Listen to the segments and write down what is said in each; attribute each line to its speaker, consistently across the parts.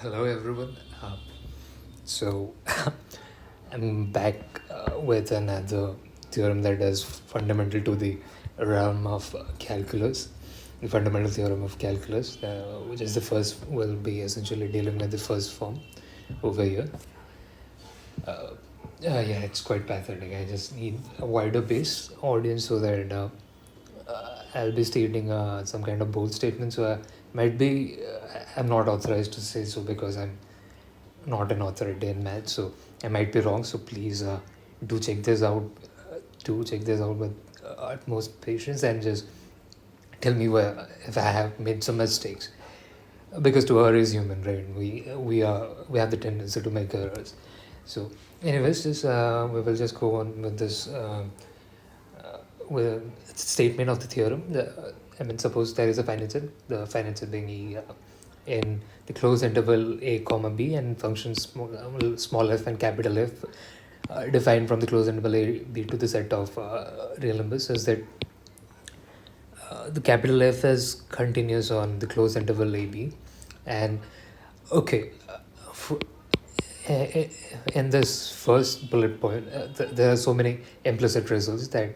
Speaker 1: Hello, everyone. So, I'm back with another theorem that is fundamental to the realm of calculus, the fundamental theorem of calculus, which is the first, will be essentially dealing with the first form over here. Yeah, it's quite pathetic. I just need a wider base audience so that I'll be stating some kind of bold statement. So, I'm not authorized to say so because I'm not an authority in math, so I might be wrong. So please do check this out. Do check this out with utmost patience and just tell me where if I have made some mistakes. Because to err is human, right? We have the tendency to make errors. So, anyways, just we will just go on with this with statement of the theorem. Suppose there is a finite set. The finite set being in the closed interval a comma b and functions small f and capital F defined from the closed interval a b to the set of real numbers is that the capital F is continuous on the closed interval a b, and okay, f- in this first bullet point, there are so many implicit results that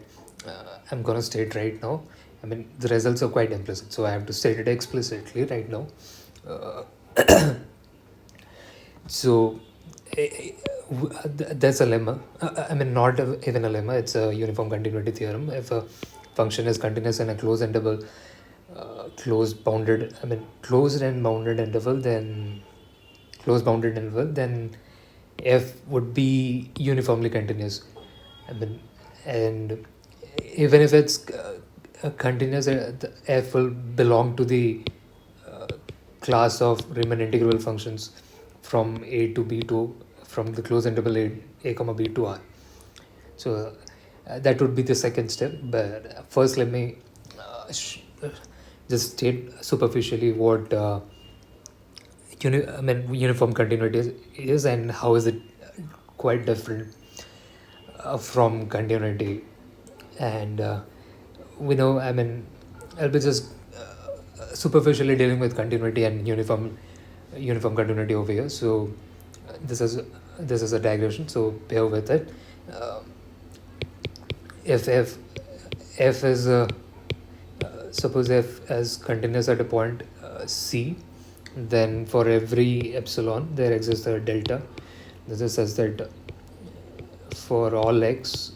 Speaker 1: I'm gonna state right now. I mean, the results are quite implicit, so I have to state it explicitly right now. Uh, so there's a lemma. Not even a lemma. It's a uniform continuity theorem. If a function is continuous in a closed interval, closed and bounded interval, then closed bounded interval, then f would be uniformly continuous. I mean, and even if it's continuous, the f will belong to the uh, class of Riemann integral functions from a to b to from the closed interval a comma b to r. So that would be the second step. But first, let me just state superficially what uniform continuity is and how is it quite different from continuity. And we know, I'll be just superficially dealing with continuity and uniform continuity over here. So this is this is a digression, so bear with it. Uh, if f is suppose f is continuous at a point c, then for every epsilon there exists a delta. This is such that for all x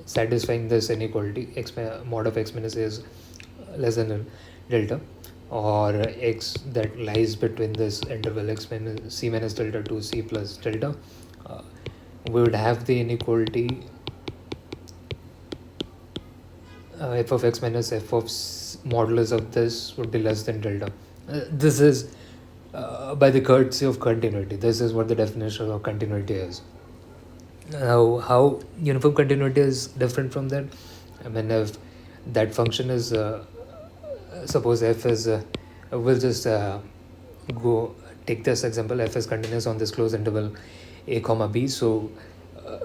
Speaker 1: satisfying this inequality, mod of x minus a is less than delta, or x that lies between this interval x minus c minus delta to c plus delta, uh, we would have the inequality f of x minus f of modulus of this would be less than delta. This is by the courtesy of continuity. This is what the definition of continuity is. Now, how uniform continuity is different from that? If that function is, suppose f is, we'll just go take this example. F is continuous on this closed interval a comma b. So, uh,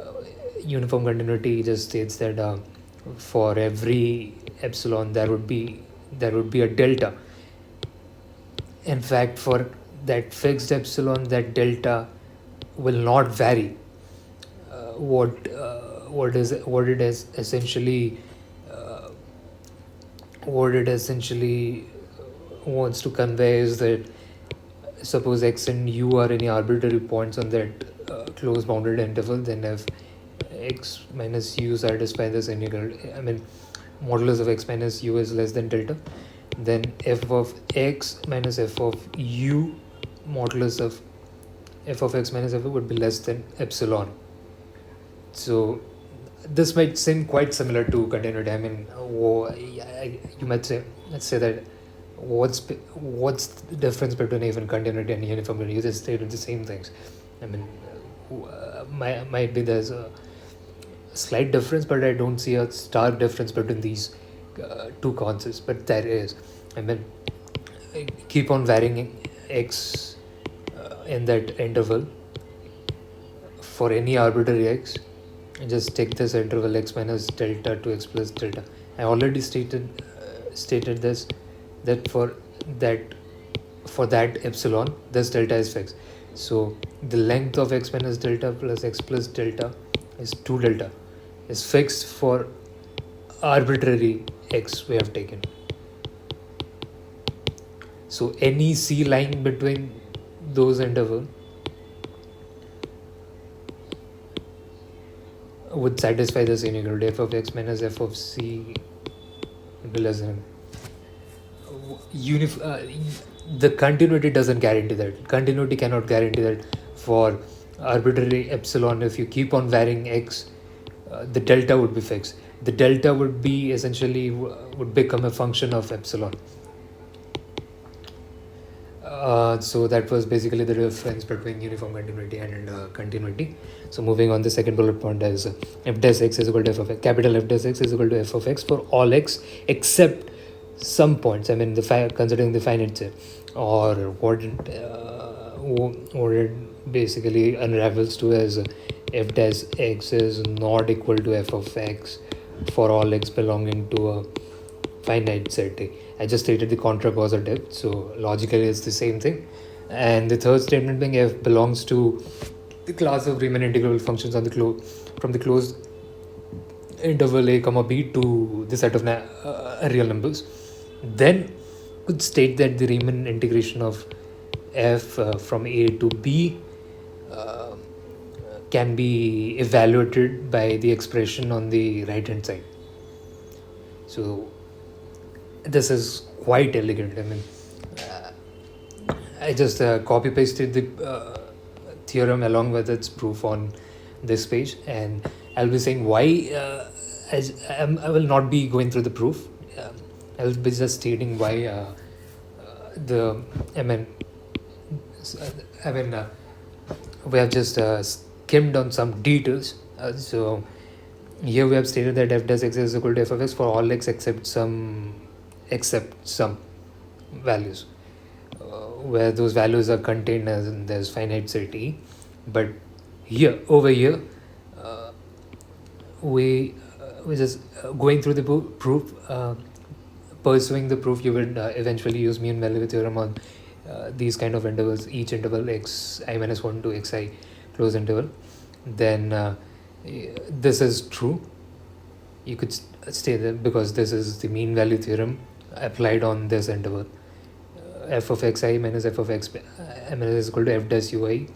Speaker 1: uniform continuity just states that for every epsilon there would be a delta. In fact, for that fixed epsilon, that delta will not vary. What it is essentially uh, what it essentially wants to convey is that suppose x and u are any arbitrary points on that closed bounded interval, then if x minus u satisfy this inequality, modulus of x minus u is less than delta, then f of x minus f of u modulus of f of x minus f would be less than epsilon. So this might seem quite similar to continuity. You might say, let's say that what's the difference between even continuity and uniformity? You just stated the same things. I mean, might be there's a slight difference, but I don't see a stark difference between these two concepts. But there is. I mean, keep on varying x in that interval for any arbitrary x. Just take this interval x minus delta to x plus delta. I already stated this, that for that for that epsilon, this delta is fixed. So the length of x minus delta plus x plus delta is 2 delta, is fixed for arbitrary x we have taken. So any c lying between those interval would satisfy this inequality f of x minus f of c will be less than the continuity doesn't guarantee that. Continuity cannot guarantee that for arbitrary epsilon. If you keep on varying x, the delta would be fixed. The delta would be essentially would become a function of epsilon. So that was basically the difference between uniform continuity and continuity. So moving on, the second bullet point is f dash x is equal to f of x. Capital F dash x is equal to f of x for all x except some points. I mean, considering the finite set, or what it basically unravels to as f dash x is not equal to f of x for all x belonging to a finite set. I just stated the contrapositive, so logically it's the same thing. And the third statement being f belongs to the class of Riemann integrable functions on the from the closed interval a comma b to the set of real numbers. Then could state that the Riemann integration of f from a to b can be evaluated by the expression on the right hand side. So this is quite elegant. I mean, I just copy pasted the theorem along with its proof on this page, and I'll be saying why. I will not be going through the proof. I'll be just stating why the. I mean, we have just skimmed on some details. So here we have stated that f dash x is equal to f of x for all x except some values, where those values are contained as in there's finite set e. But over here, we just going through the proof, pursuing the proof. You would eventually use mean value theorem on these kind of intervals, each interval x I minus 1 to xi close interval. Then this is true. You could stay there because this is the mean value theorem applied on this interval. F of xi minus f of x minus is equal to f dash ui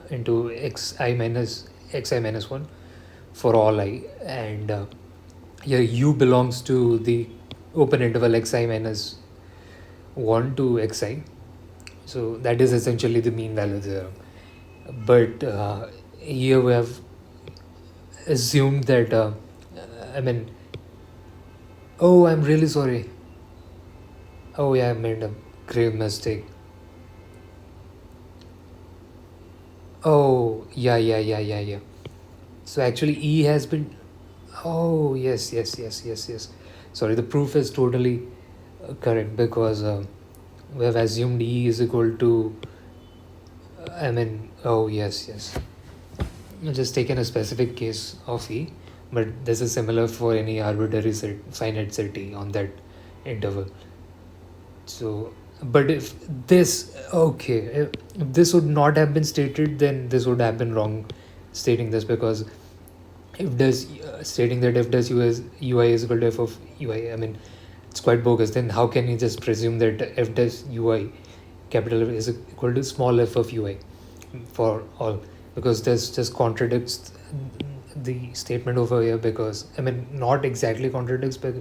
Speaker 1: into xi minus 1 for all I, and here u belongs to the open interval xi minus 1 to xi. So that is essentially the mean value theorem. But here we have assumed that oh, I'm really sorry. Oh yeah, I made a grave mistake. Oh yeah. So actually E has been. Oh yes. Sorry, the proof is totally correct, because we have assumed E is equal to. Oh yes. I've just taken a specific case of E, but this is similar for any arbitrary finite set E on that interval. So, but if this would not have been stated, then this would have been wrong stating this, because if does stating that f does ui is equal to f of ui, it's quite bogus. Then how can you just presume that f does ui capital F is equal to small f of ui for all? Because this just contradicts the statement over here, because not exactly contradicts, but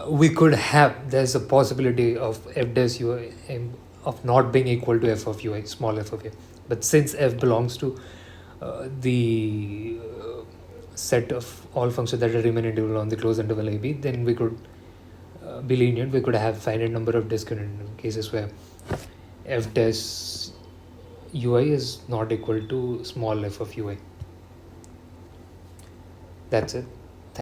Speaker 1: we could have, there's a possibility of f dash ui of not being equal to f of ui, small f of ui. But since f belongs to the set of all functions that are Riemann integral on the closed interval ab, then we could be lenient. We could have finite number of discriminant cases where f dash ui is not equal to small f of ui. That's it.